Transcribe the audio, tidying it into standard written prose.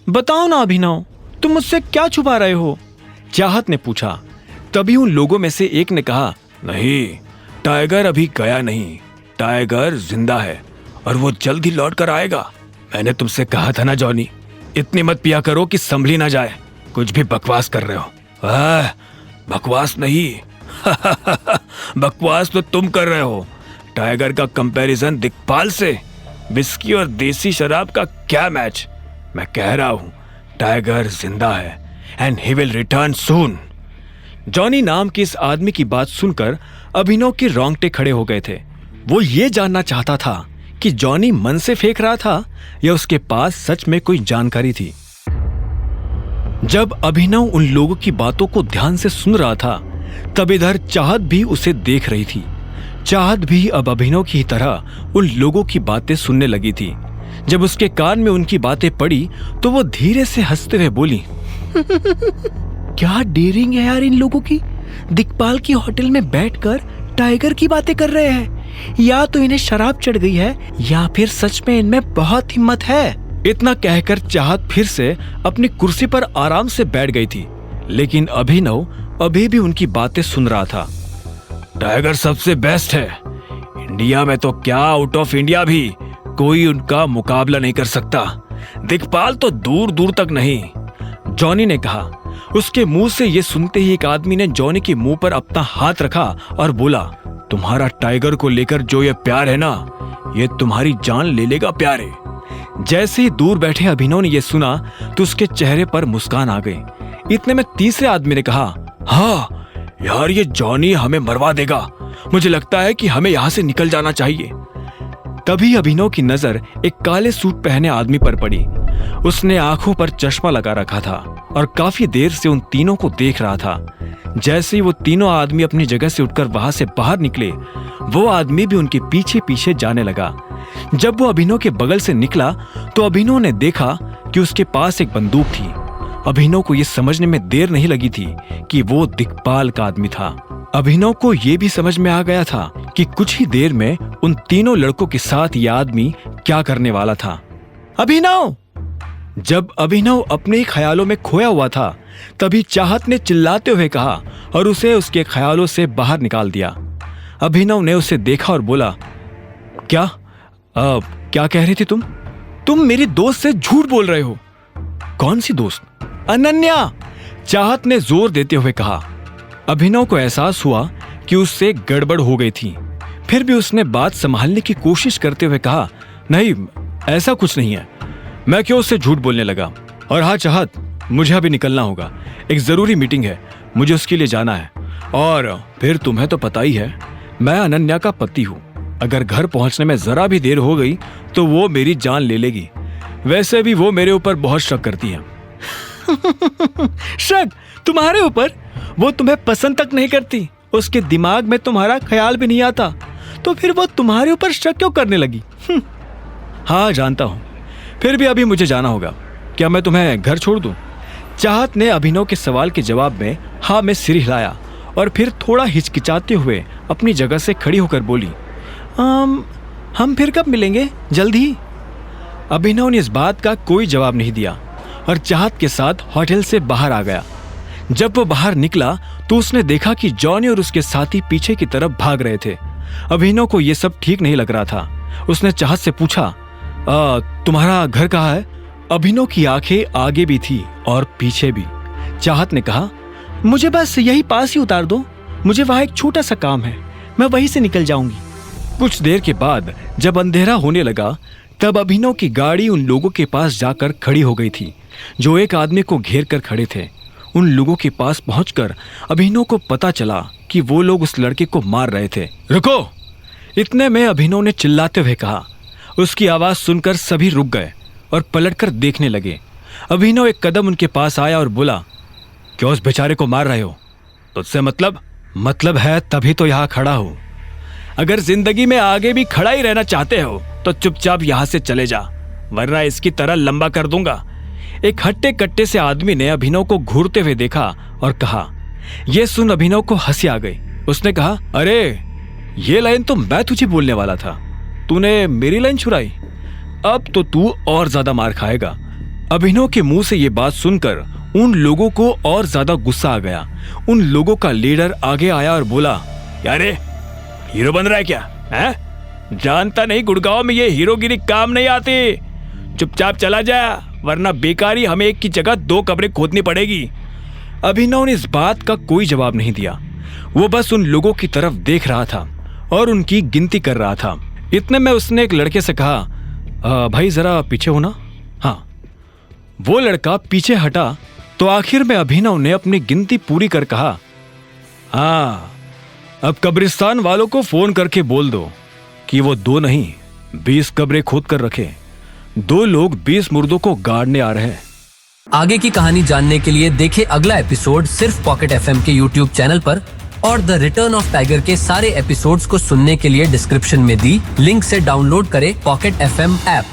बताओ ना अभिनव, तुम मुझसे क्या छुपा रहे हो? चाहत ने पूछा। तभी उन लोगों में से एक ने कहा, नहीं, टाइगर अभी गया नहीं, टाइगर जिंदा है और वो जल्द ही लौट कर आएगा। मैंने तुमसे कहा था ना जॉनी, इतनी मत पिया करो कि संभली ना जाए। कुछ भी बकवास कर रहे हो। बकवास नहीं बकवास तो तुम कर रहे हो। टाइगर का कंपैरिजन दिक्पाल से, विस्की और देसी शराब का क्या मैच। मैं कह रहा हूं टाइगर जिंदा है and he will return soon. Johnny नाम के इस आदमी की बात सुनकर अभिनव के रोंगटे खड़े हो गए थे। वो ये जानना चाहता था कि जॉनी मन से फेंक रहा था या उसके पास सच में कोई जानकारी थी। जब अभिनव उन लोगों की बातों को ध्यान से सुन रहा था, तब इधर चाहत भी उसे देख रही थी। चाहत भी अब अभिनव की तरह उन लोगों की बातें सुनने लगी थी। जब उसके कान में उनकी बातें पड़ी तो वो धीरे से हंसते हुए बोली, क्या डेयरिंग है यार इन लोगों की। दिक्पाल की होटल में बैठकर टाइगर की बातें कर रहे हैं। या तो इन्हें शराब चढ़ गई है या फिर सच में इनमें बहुत हिम्मत है। इतना कहकर चाहत फिर से अपनी कुर्सी पर आराम से बैठ गई थी, लेकिन अभिनव अभी भी उनकी बातें सुन रहा था। टाइगर सबसे बेस्ट है। इंडिया में तो क्या, आउट ऑफ इंडिया भी कोई उनका मुकाबला नहीं कर सकता। दिक्पाल तो दूर दूर तक नहीं, जॉनी ने कहा। उसके मुंह से ये सुनते ही एक आदमी ने जॉनी के मुंह पर अपना हाथ रखा और बोला, तुम्हारा टाइगर को लेकर जो ये प्यार है ना, ये तुम्हारी जान ले लेगा प्यारे। जैसे ही दूर बैठे अभिनव ने यह सुना तो उसके चेहरे पर मुस्कान आ गई। इतने में तीसरे आदमी ने कहा, हाँ यार, ये जॉनी हमें मरवा देगा। मुझे लगता है कि हमें यहाँ से निकल जाना चाहिए। तभी अभिनव की नजर एक काले सूट पहने आदमी पर पड़ी। उसने आंखों पर चश्मा लगा रखा था और काफी देर से उन तीनों को देख रहा था। जैसे ही वो तीनों आदमी अपनी जगह से उठकर वहां से बाहर निकले, वो आदमी भी उनके पीछे पीछे जाने लगा। जब वो अभिनव के बगल से निकला तो अभिनव ने देखा कि उसके पास एक बंदूक थी। अभिनव को यह समझने में देर नहीं लगी थी कि वो दिक्पाल का आदमी था। अभिनव को यह भी समझ में आ गया था कि कुछ ही देर में उन तीनों लड़कों के साथ यह आदमी क्या करने वाला था। अभिनव! जब अभिनव अपने ही ख्यालों में खोया हुआ था, तभी चाहत ने चिल्लाते हुए कहा और उसे उसके ख्यालों से बाहर निकाल दिया। अभिनव ने उसे देखा और बोला, क्या कह रही थी तुम? तुम मेरी दोस्त से झूठ बोल रहे हो। कौन सी दोस्त? अनन्या! चाहत ने जोर देते हुए कहा। अभिनव को एहसास हुआ कि उससे गड़बड़ हो गई थी। फिर भी उसने बात संभालने की कोशिश करते हुए कहा, नहीं, ऐसा कुछ नहीं है। मैं क्यों उससे झूठ बोलने लगा? और हाँ चाहत, मुझे अभी निकलना होगा। एक जरूरी मीटिंग है, मुझे उसके लिए जाना है। और फिर तुम्हें तो पता ही है, मैं अनन्या का पति हूँ। अगर घर पहुंचने में जरा भी देर हो गई तो वो मेरी जान ले लेगी। वैसे भी वो मेरे ऊपर बहुत शक करती है। शक? तुम्हारे ऊपर? वो तुम्हें पसंद तक नहीं करती, उसके दिमाग में तुम्हारा ख्याल भी नहीं आता, तो फिर वो तुम्हारे ऊपर शक क्यों करने लगी? हाँ जानता हूं, फिर भी अभी मुझे जाना होगा। क्या मैं तुम्हें घर छोड़ दूं? चाहत ने अभिनव के सवाल के जवाब में हाँ में सिर हिलाया और फिर थोड़ा हिचकिचाते हुए अपनी जगह से खड़ी होकर बोली, हम फिर कब मिलेंगे? जल्द ही। अभिनव ने इस बात का कोई जवाब नहीं दिया और चाहत के साथ होटल से बाहर आ गया। जब वो बाहर निकला तो उसने देखा कि जॉनी और उसके साथी पीछे की तरफ भाग रहे थे। अभिनव को यह सब ठीक नहीं लग रहा था। उसने चाहत से पूछा, तुम्हारा घर कहाँ है? अभिनव की आंखें आगे भी थी और पीछे भी। चाहत ने कहा, मुझे बस यही पास ही उतार दो, मुझे वहां एक छोटा सा काम है, मैं वहीं से निकल जाऊंगी। कुछ देर के बाद जब अंधेरा होने लगा, तब अभिनव की गाड़ी उन लोगों के पास जाकर खड़ी हो गई थी जो एक आदमी को घेर कर खड़े थे। उन लोगों के पास पहुंचकर अभिनव को पता चला कि वो लोग उस लड़के को मार रहे थे। रुको! इतने में अभिनव ने चिल्लाते हुए कहा। उसकी आवाज सुनकर सभी रुक गए और पलटकर देखने लगे। अभिनव एक कदम उनके पास आया और बोला, क्यों उस बेचारे को मार रहे हो? तुझसे मतलब है तभी तो यहाँ खड़ा हूं। अगर जिंदगी में आगे भी खड़ा ही रहना चाहते हो तो चुपचाप यहां से चले जा, वरना इसकी तरह लंबा कर दूंगा। एक हट्टे कट्टे से आदमी ने अभिनव को घूरते हुए देखा और कहा। यह सुन अभिनव को हंसी आ गई। उसने कहा, अरे ये लाइन तो मैं तुझे बोलने वाला था, तूने मेरी लाइन छुड़ाई। अब तो तू और ज्यादा मार खाएगा। अभिनव के मुंह से ये बात सुनकर उन लोगों को और ज्यादा गुस्सा आ गया। उन लोगों का लीडर आगे आया और बोला, यारे हीरो बन रहा है क्या है? जानता नहीं गुड़गांव में ये हीरोगिरी काम नहीं आती। चुपचाप चला जा, वरना बेकारी हमें एक की जगह 2 कब्रें खोदनी पड़ेगी। अभिनव ने इस बात का कोई जवाब नहीं दिया। वो बस उन लोगों की तरफ देख रहा था और उनकी गिनती कर रहा था। इतने में उसने एक लड़के से कहा, भाई जरा पीछे होना। हाँ, वो लड़का पीछे हटा तो आखिर में अभिनव ने अपनी गिनती पूरी कर कहा, हाँ, अब कब्रिस्तान वालों को फोन करके बोल दो कि वो 2 नहीं 20 कब्रें खोद कर रखे। 2 लोग 20 मुर्दों को गाड़ने आ रहे हैं। आगे की कहानी जानने के लिए देखें अगला एपिसोड सिर्फ पॉकेट एफएम के यूट्यूब चैनल पर, और द रिटर्न ऑफ टाइगर के सारे एपिसोड्स को सुनने के लिए डिस्क्रिप्शन में दी लिंक से डाउनलोड करें पॉकेट एफएम ऐप।